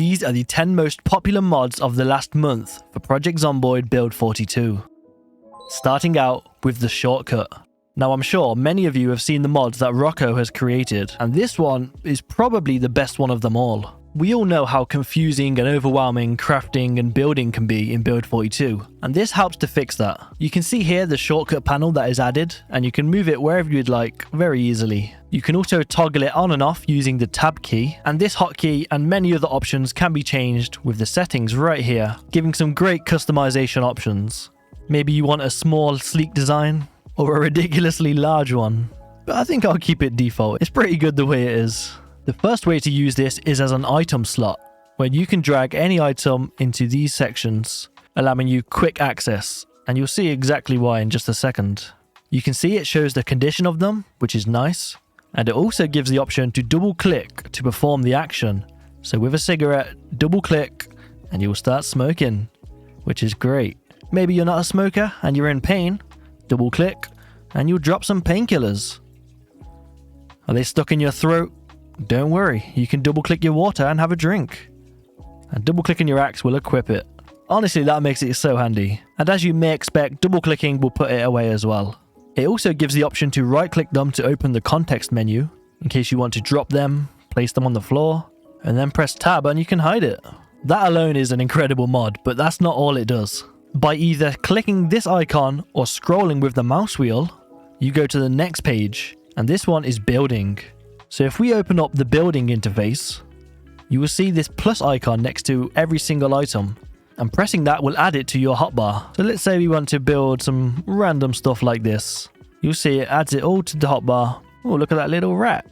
these are the 10 most popular mods of the last month for Project Zomboid Build 42. Starting out with the shortcut. Now I'm sure many of you have seen the mods that Rocco has created, and this one is probably the best one of them all. We all know how confusing and overwhelming crafting and building can be in Build 42, and this helps to fix that. You can see here the shortcut panel that is added, and you can move it wherever you'd like very easily. You can also toggle it on and off using the tab key, and this hotkey and many other options can be changed with the settings right here, giving some great customization options. Maybe you want a small, sleek design, or a ridiculously large one, but I think I'll keep it default. It's pretty good the way it is. The first way to use this is as an item slot, where you can drag any item into these sections, allowing you quick access, and you'll see exactly why in just a second. You can see it shows the condition of them, which is nice, and it also gives the option to double click to perform the action. So with a cigarette, double click and you'll start smoking, which is great. Maybe you're not a smoker and you're in pain, double click and you'll drop some painkillers. Are they stuck in your throat? Don't worry, you can double click your water and have a drink. And double clicking your axe will equip it. Honestly, that makes it so handy. And as you may expect, double clicking will put it away as well. It also gives the option to right click them to open the context menu, in case you want to drop them, place them on the floor, and then press tab and you can hide it. That alone is an incredible mod, but that's not all it does. By either clicking this icon or scrolling with the mouse wheel, you go to the next page, and this one is building. So if we open up the building interface, you will see this plus icon next to every single item, and pressing that will add it to your hotbar. So let's say we want to build some random stuff like this. You'll see it adds it all to the hotbar. Oh, look at that little rat.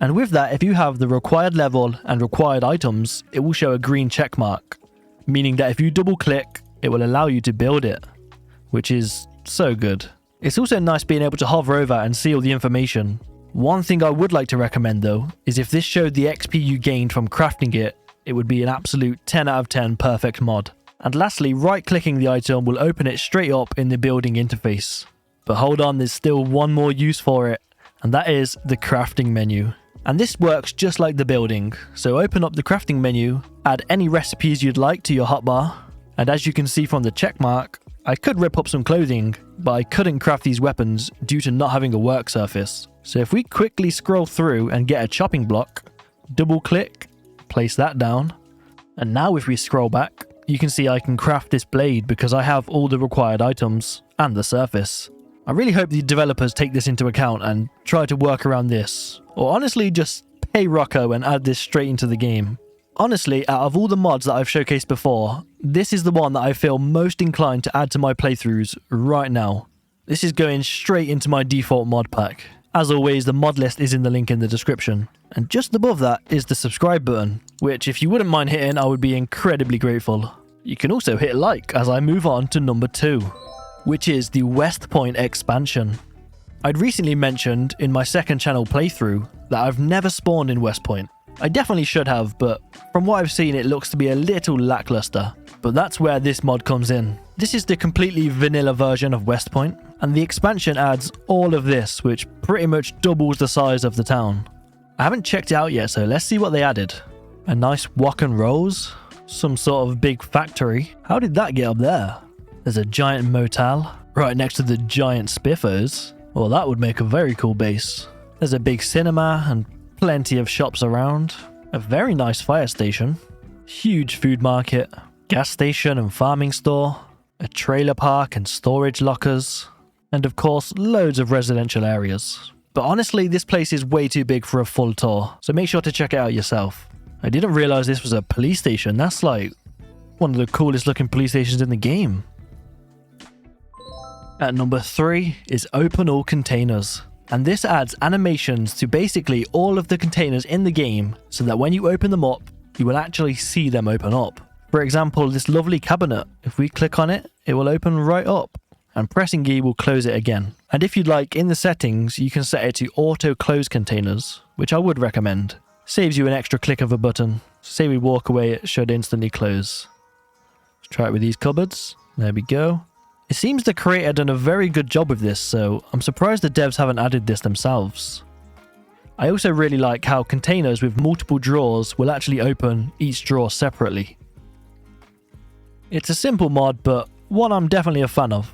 And with that, if you have the required level and required items, it will show a green check mark, meaning that if you double click, it will allow you to build it, which is so good. It's also nice being able to hover over and see all the information. One thing I would like to recommend though, is if this showed the XP you gained from crafting it, it would be an absolute 10 out of 10 perfect mod. And lastly, right clicking the item will open it straight up in the building interface. But hold on, there's still one more use for it, and that is the crafting menu. And this works just like the building. So open up the crafting menu, add any recipes you'd like to your hotbar, and as you can see from the check mark, I could rip up some clothing, but I couldn't craft these weapons due to not having a work surface. So if we quickly scroll through and get a chopping block, double click, place that down, and now if we scroll back, you can see I can craft this blade because I have all the required items and the surface. I really hope the developers take this into account and try to work around this, or honestly just pay Rocco and add this straight into the game. Honestly, out of all the mods that I've showcased before, this is the one that I feel most inclined to add to my playthroughs right now. This is going straight into my default mod pack. As always, the mod list is in the link in the description. And just above that is the subscribe button, which if you wouldn't mind hitting, I would be incredibly grateful. You can also hit like as I move on to number 2, which is the West Point expansion. I'd recently mentioned in my second channel playthrough that I've never spawned in West Point. I definitely should have, but from what I've seen it looks to be a little lackluster. But that's where this mod comes in. This is the completely vanilla version of West Point, and the expansion adds all of this, which pretty much doubles the size of the town. I haven't checked it out yet, so let's see what they added. A nice wok and rolls, some sort of big factory. How did that get up there? There's a giant motel right next to the giant Spiffos. Well, that would make a very cool base. There's a big cinema and plenty of shops around. A very nice fire station. Huge food market. Gas station and farming store. A trailer park and storage lockers. And of course, loads of residential areas. But honestly, this place is way too big for a full tour, so make sure to check it out yourself. I didn't realize this was a police station. That's like one of the coolest looking police stations in the game. At number 3 is Open All Containers. And this adds animations to basically all of the containers in the game so that when you open them up, you will actually see them open up. For example, this lovely cabinet, if we click on it, it will open right up. And pressing E will close it again. And if you'd like, in the settings, you can set it to auto close containers, which I would recommend. Saves you an extra click of a button. Say we walk away, it should instantly close. Let's try it with these cupboards. There we go. It seems the creator done a very good job with this, so I'm surprised the devs haven't added this themselves. I also really like how containers with multiple drawers will actually open each drawer separately. It's a simple mod, but one I'm definitely a fan of.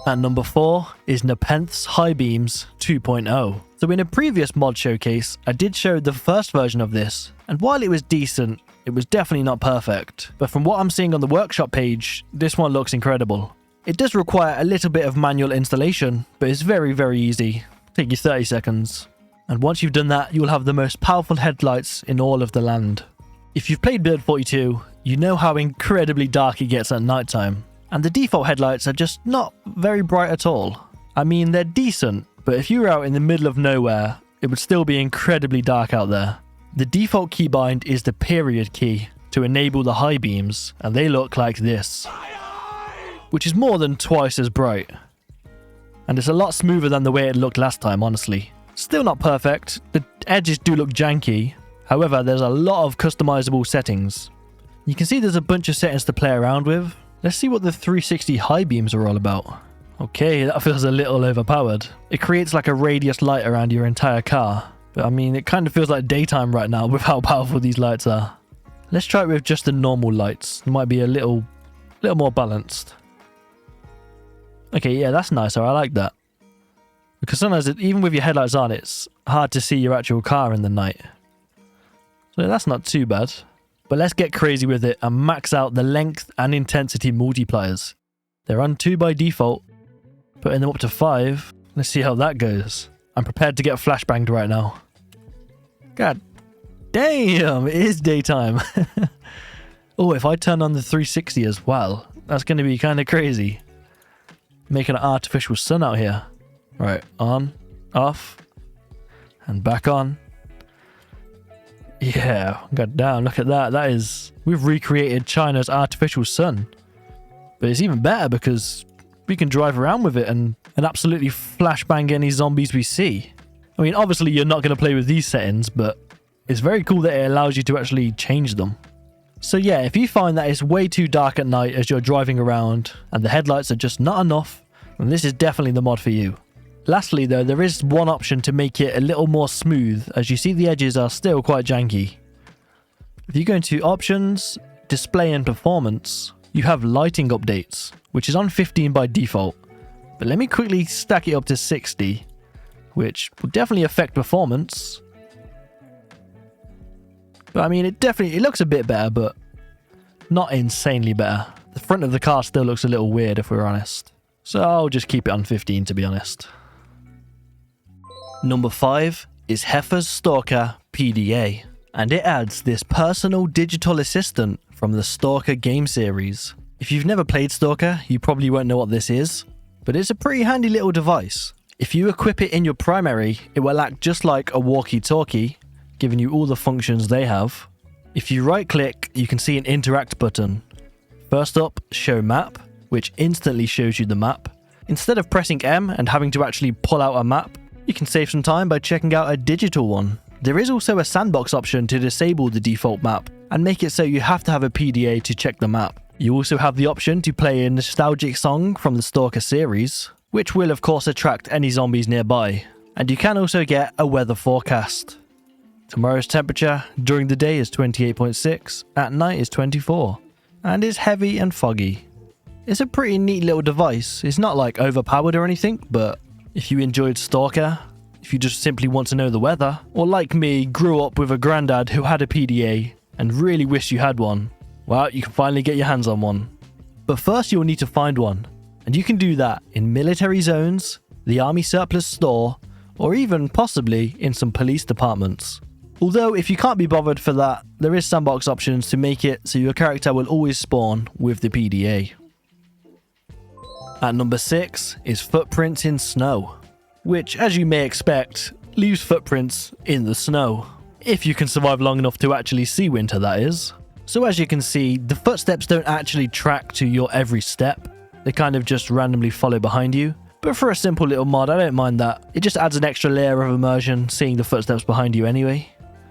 At number 4 is Nepenthe's High Beams 2.0. So in a previous mod showcase, I did show the first version of this, and while it was decent, it was definitely not perfect. But from what I'm seeing on the workshop page, this one looks incredible. It does require a little bit of manual installation, but it's very, very easy. Take you 30 seconds. And once you've done that, you'll have the most powerful headlights in all of the land. If you've played Build 42, you know how incredibly dark it gets at nighttime. And the default headlights are just not very bright at all. I mean, they're decent, but if you were out in the middle of nowhere, it would still be incredibly dark out there. The default keybind is the period key to enable the high beams, and they look like this, which is more than twice as bright. And it's a lot smoother than the way it looked last time, honestly. Still not perfect, the edges do look janky, however there's a lot of customizable settings. You can see there's a bunch of settings to play around with. Let's see what the 360 high beams are all about. Okay, that feels a little overpowered. It creates like a radius light around your entire car. But I mean, it kind of feels like daytime right now with how powerful these lights are. Let's try it with just the normal lights. It might be a little more balanced. Okay, yeah, that's nicer. I like that. Because sometimes, even with your headlights on, it's hard to see your actual car in the night. So that's not too bad. But let's get crazy with it and max out the length and intensity multipliers. They're on 2 by default. Putting them up to 5. Let's see how that goes. I'm prepared to get flashbanged right now. God damn, it is daytime. Oh, if I turn on the 360 as well, that's going to be kind of crazy. Making an artificial sun out here. Right, on, off, and back on. Yeah, god damn, look at that. That is... We've recreated China's artificial sun. But it's even better because we can drive around with it and absolutely flashbang any zombies we see. I mean, obviously you're not going to play with these settings, but it's very cool that it allows you to actually change them. So yeah, if you find that it's way too dark at night as you're driving around and the headlights are just not enough, then this is definitely the mod for you. Lastly though, there is one option to make it a little more smooth, as you see the edges are still quite janky. If you go into Options, Display and Performance, you have Lighting Updates, which is on 15 by default. But let me quickly stack it up to 60, which will definitely affect performance. But I mean, it looks a bit better, but not insanely better. The front of the car still looks a little weird if we're honest. So I'll just keep it on 15 to be honest. Number 5 is Hephas Stalker PDA, and it adds this personal digital assistant from the Stalker game series. If you've never played Stalker, you probably won't know what this is, but it's a pretty handy little device. If you equip it in your primary, it will act just like a walkie-talkie, giving you all the functions they have. If you right click, you can see an interact button. First up, show map, which instantly shows you the map. Instead of pressing M and having to actually pull out a map, you can save some time by checking out a digital one. There is also a sandbox option to disable the default map and make it so you have to have a PDA to check the map. You also have the option to play a nostalgic song from the Stalker series, which will of course attract any zombies nearby. And you can also get a weather forecast. Tomorrow's temperature during the day is 28.6, at night is 24, and is heavy and foggy. It's a pretty neat little device. It's not like overpowered or anything, but if you enjoyed Stalker, if you just simply want to know the weather, or like me, grew up with a granddad who had a PDA and really wish you had one, well, you can finally get your hands on one. But first you'll need to find one, and you can do that in military zones, the army surplus store, or even possibly in some police departments. Although if you can't be bothered for that, there is sandbox options to make it so your character will always spawn with the PDA. At number 6 is Footprints in Snow, which, as you may expect, leaves footprints in the snow. If you can survive long enough to actually see winter, that is. So as you can see, the footsteps don't actually track to your every step. They kind of just randomly follow behind you. But for a simple little mod, I don't mind that. It just adds an extra layer of immersion seeing the footsteps behind you anyway.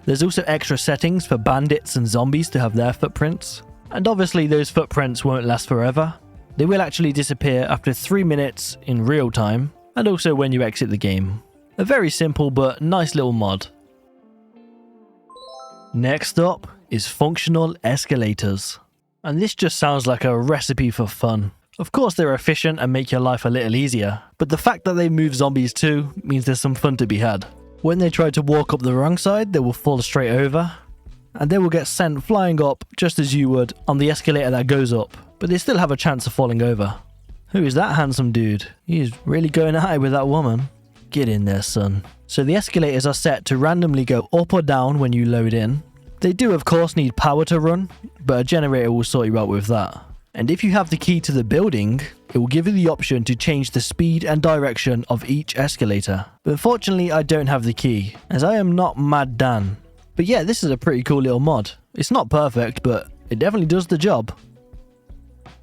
There's also extra settings for bandits and zombies to have their footprints. And obviously those footprints won't last forever. They will actually disappear after 3 minutes in real time, and also when you exit the game. A very simple but nice little mod. Next up is functional escalators. And this just sounds like a recipe for fun. Of course they're efficient and make your life a little easier, but the fact that they move zombies too means there's some fun to be had. When they try to walk up the wrong side, they will fall straight over, and they will get sent flying up just as you would on the escalator that goes up, but they still have a chance of falling over. Who is that handsome dude? He's really going high with that woman. Get in there, son. So the escalators are set to randomly go up or down when you load in. They do of course need power to run, but a generator will sort you out with that. And if you have the key to the building, it will give you the option to change the speed and direction of each escalator. But unfortunately I don't have the key, as I am not Mad Dan. But yeah, this is a pretty cool little mod. It's not perfect, but it definitely does the job.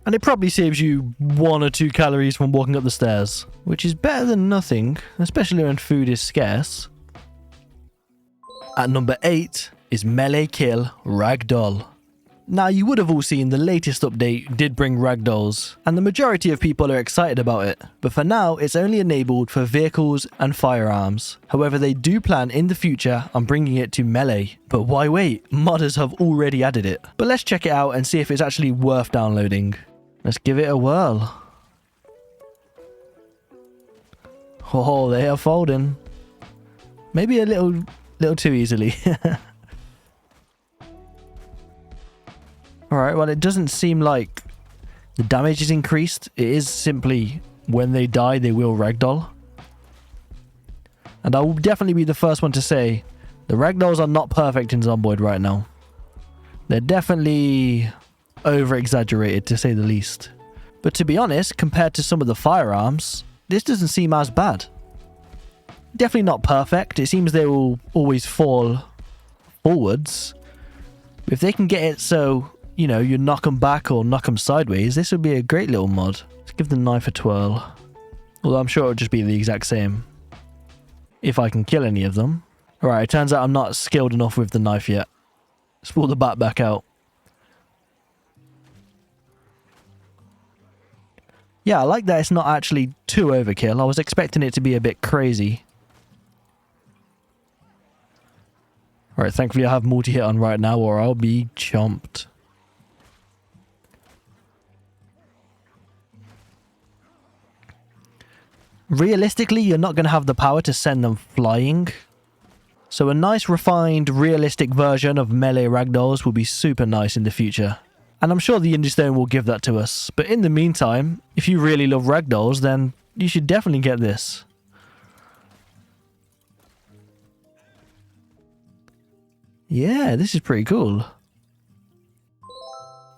And it probably saves you 1 or 2 calories from walking up the stairs, which is better than nothing, especially when food is scarce. At number 8 is Melee Kill Ragdoll. Now you would have all seen the latest update did bring ragdolls, and the majority of people are excited about it, but for now it's only enabled for vehicles and firearms. However, they do plan in the future on bringing it to melee. But why wait? Modders have already added it. But let's check it out and see if it's actually worth downloading. Let's give it a whirl. Oh, they are folding. Maybe a little too easily. Alright, well it doesn't seem like the damage is increased. It is simply when they die they will ragdoll. And I will definitely be the first one to say the ragdolls are not perfect in Zomboid right now. They're definitely over-exaggerated to say the least. But to be honest, compared to some of the firearms, this doesn't seem as bad. Definitely not perfect. It seems they will always fall forwards. If they can get it so, you know, you knock them back or knock them sideways, this would be a great little mod. Let's give the knife a twirl. Although I'm sure it'll just be the exact same. If I can kill any of them. Alright, it turns out I'm not skilled enough with the knife yet. Let's pull the bat back out. Yeah, I like that it's not actually too overkill. I was expecting it to be a bit crazy. Alright, thankfully I have multi-hit on right now or I'll be chomped. Realistically, you're not going to have the power to send them flying. So a nice, refined, realistic version of melee ragdolls will be super nice in the future. And I'm sure the Indie Stone will give that to us. But in the meantime, if you really love ragdolls, then you should definitely get this. Yeah, this is pretty cool.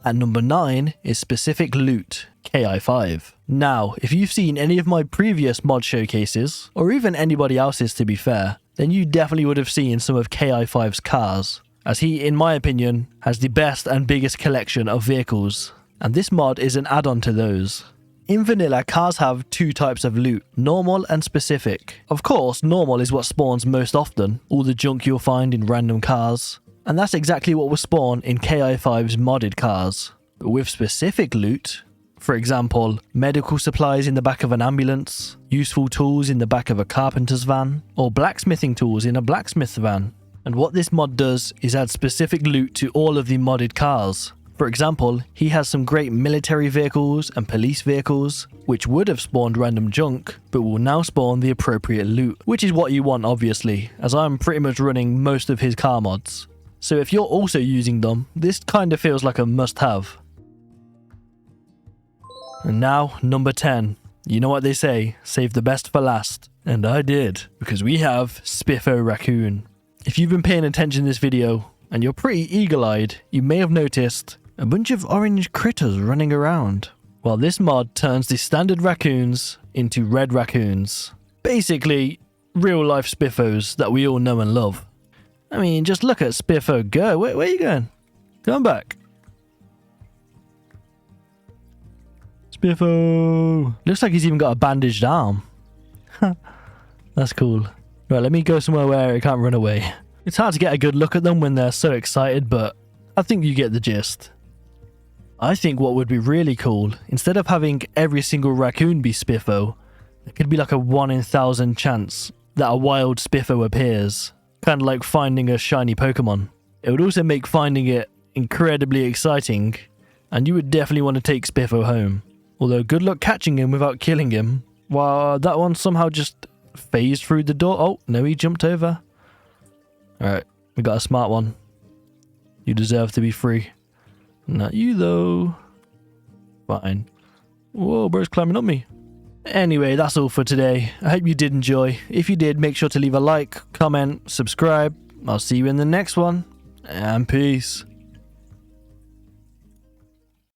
At number 9 is Specific Loot, KI5. Now, if you've seen any of my previous mod showcases, or even anybody else's to be fair, then you definitely would have seen some of KI5's cars, as he, in my opinion, has the best and biggest collection of vehicles, and this mod is an add-on to those. In vanilla, cars have 2 types of loot, normal and specific. Of course, normal is what spawns most often, all the junk you'll find in random cars. And that's exactly what will spawn in KI5's modded cars. But with specific loot, for example, medical supplies in the back of an ambulance, useful tools in the back of a carpenter's van, or blacksmithing tools in a blacksmith's van. And what this mod does is add specific loot to all of the modded cars. For example, he has some great military vehicles and police vehicles, which would have spawned random junk, but will now spawn the appropriate loot, which is what you want obviously, as I'm pretty much running most of his car mods. So if you're also using them, this kind of feels like a must-have. And now, number 10. You know what they say, save the best for last. And I did, because we have Spiffo Raccoon. If you've been paying attention to this video, and you're pretty eagle-eyed, you may have noticed a bunch of orange critters running around. Well, this mod turns the standard raccoons into red raccoons. Basically, real-life Spiffos that we all know and love. I mean, just look at Spiffo go. Where are you going? Come back. Spiffo. Looks like he's even got a bandaged arm. That's cool. Right, let me go somewhere where it can't run away. It's hard to get a good look at them when they're so excited, but I think you get the gist. I think what would be really cool, instead of having every single raccoon be Spiffo, there could be like a 1 in 1,000 chance that a wild Spiffo appears, kind of like finding a shiny Pokemon. It would also make finding it incredibly exciting, and you would definitely want to take Spiffo home. Although good luck catching him without killing him. Wow, that one somehow just phased through the door. Oh, no, he jumped over. Alright, we got a smart one. You deserve to be free. Not you, though. Fine. Whoa, bro's climbing up me. Anyway, that's all for today. I hope you did enjoy. If you did, make sure to leave a like, comment, subscribe. I'll see you in the next one. And peace.